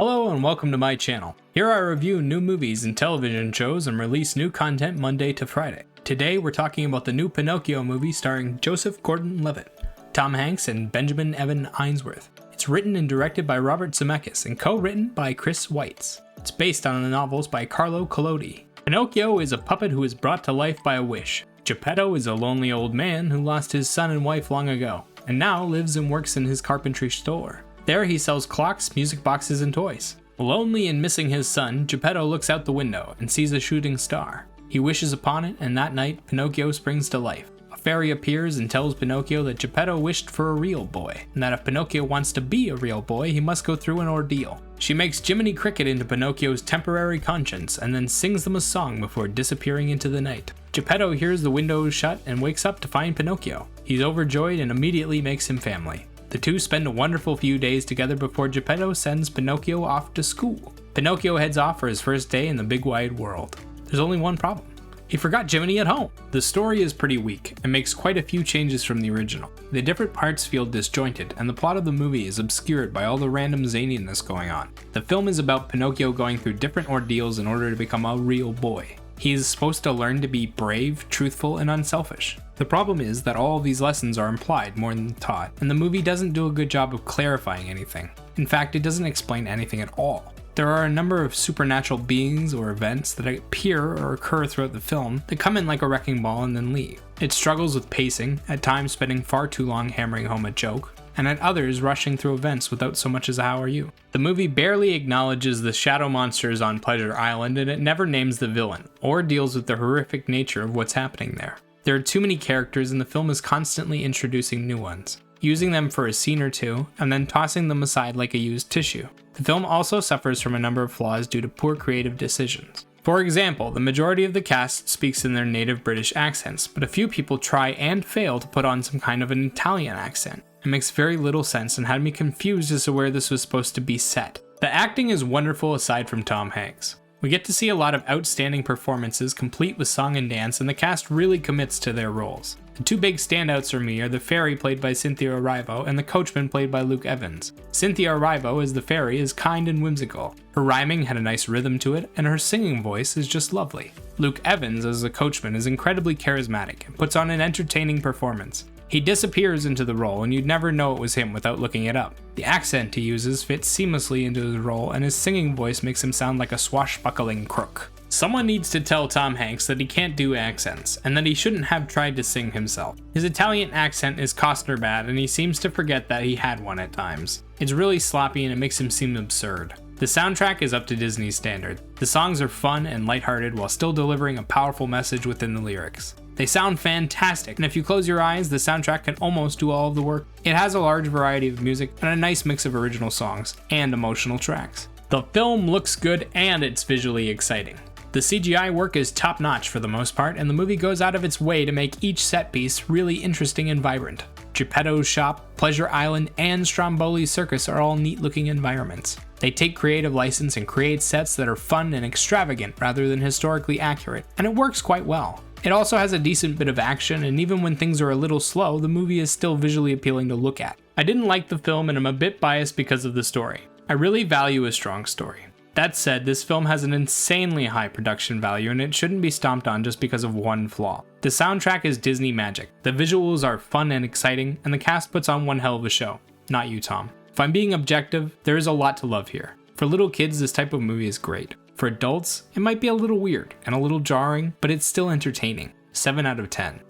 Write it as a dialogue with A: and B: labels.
A: Hello and welcome to my channel. Here I review new movies and television shows and release new content Monday to Friday. Today we're talking about the new Pinocchio movie starring Joseph Gordon-Levitt, Tom Hanks, and Benjamin Evan Ainsworth. It's written and directed by Robert Zemeckis and co-written by Chris Weitz. It's based on the novels by Carlo Collodi. Pinocchio is a puppet who is brought to life by a wish. Geppetto is a lonely old man who lost his son and wife long ago, and now lives and works in his carpentry store. There he sells clocks, music boxes, and toys. Lonely and missing his son, Geppetto looks out the window and sees a shooting star. He wishes upon it, and that night, Pinocchio springs to life. A fairy appears and tells Pinocchio that Geppetto wished for a real boy, and that if Pinocchio wants to be a real boy, he must go through an ordeal. She makes Jiminy Cricket into Pinocchio's temporary conscience, and then sings them a song before disappearing into the night. Geppetto hears the windows shut and wakes up to find Pinocchio. He's overjoyed and immediately makes him family. The two spend a wonderful few days together before Geppetto sends Pinocchio off to school. Pinocchio heads off for his first day in the big wide world. There's only one problem. He forgot Jiminy at home. The story is pretty weak and makes quite a few changes from the original. The different parts feel disjointed, and the plot of the movie is obscured by all the random zaniness going on. The film is about Pinocchio going through different ordeals in order to become a real boy. He is supposed to learn to be brave, truthful, and unselfish. The problem is that all of these lessons are implied more than taught, and the movie doesn't do a good job of clarifying anything. In fact, it doesn't explain anything at all. There are a number of supernatural beings or events that appear or occur throughout the film that come in like a wrecking ball and then leave. It struggles with pacing, at times spending far too long hammering home a joke, and at others rushing through events without so much as a how are you. The movie barely acknowledges the shadow monsters on Pleasure Island, and it never names the villain, or deals with the horrific nature of what's happening there. There are too many characters, and the film is constantly introducing new ones, using them for a scene or two, and then tossing them aside like a used tissue. The film also suffers from a number of flaws due to poor creative decisions. For example, the majority of the cast speaks in their native British accents, but a few people try and fail to put on some kind of an Italian accent. It makes very little sense and had me confused as to where this was supposed to be set. The acting is wonderful aside from Tom Hanks. We get to see a lot of outstanding performances complete with song and dance, and the cast really commits to their roles. The two big standouts for me are the fairy played by Cynthia Erivo and the coachman played by Luke Evans. Cynthia Erivo as the fairy is kind and whimsical. Her rhyming had a nice rhythm to it, and her singing voice is just lovely. Luke Evans as the coachman is incredibly charismatic and puts on an entertaining performance. He disappears into the role, and you'd never know it was him without looking it up. The accent he uses fits seamlessly into his role, and his singing voice makes him sound like a swashbuckling crook. Someone needs to tell Tom Hanks that he can't do accents, and that he shouldn't have tried to sing himself. His Italian accent is Costner bad, and he seems to forget that he had one at times. It's really sloppy, and it makes him seem absurd. The soundtrack is up to Disney's standard. The songs are fun and lighthearted while still delivering a powerful message within the lyrics. They sound fantastic, and if you close your eyes, the soundtrack can almost do all of the work. It has a large variety of music and a nice mix of original songs and emotional tracks. The film looks good and it's visually exciting. The CGI work is top-notch for the most part, and the movie goes out of its way to make each set piece really interesting and vibrant. Geppetto's shop, Pleasure Island, and Stromboli's circus are all neat-looking environments. They take creative license and create sets that are fun and extravagant rather than historically accurate, and it works quite well. It also has a decent bit of action, and even when things are a little slow, the movie is still visually appealing to look at. I didn't like the film, and I'm a bit biased because of the story. I really value a strong story. That said, this film has an insanely high production value, and it shouldn't be stomped on just because of one flaw. The soundtrack is Disney magic, the visuals are fun and exciting, and the cast puts on one hell of a show. Not you, Tom. If I'm being objective, there is a lot to love here. For little kids, this type of movie is great. For adults, it might be a little weird and a little jarring, but it's still entertaining. 7 out of 10.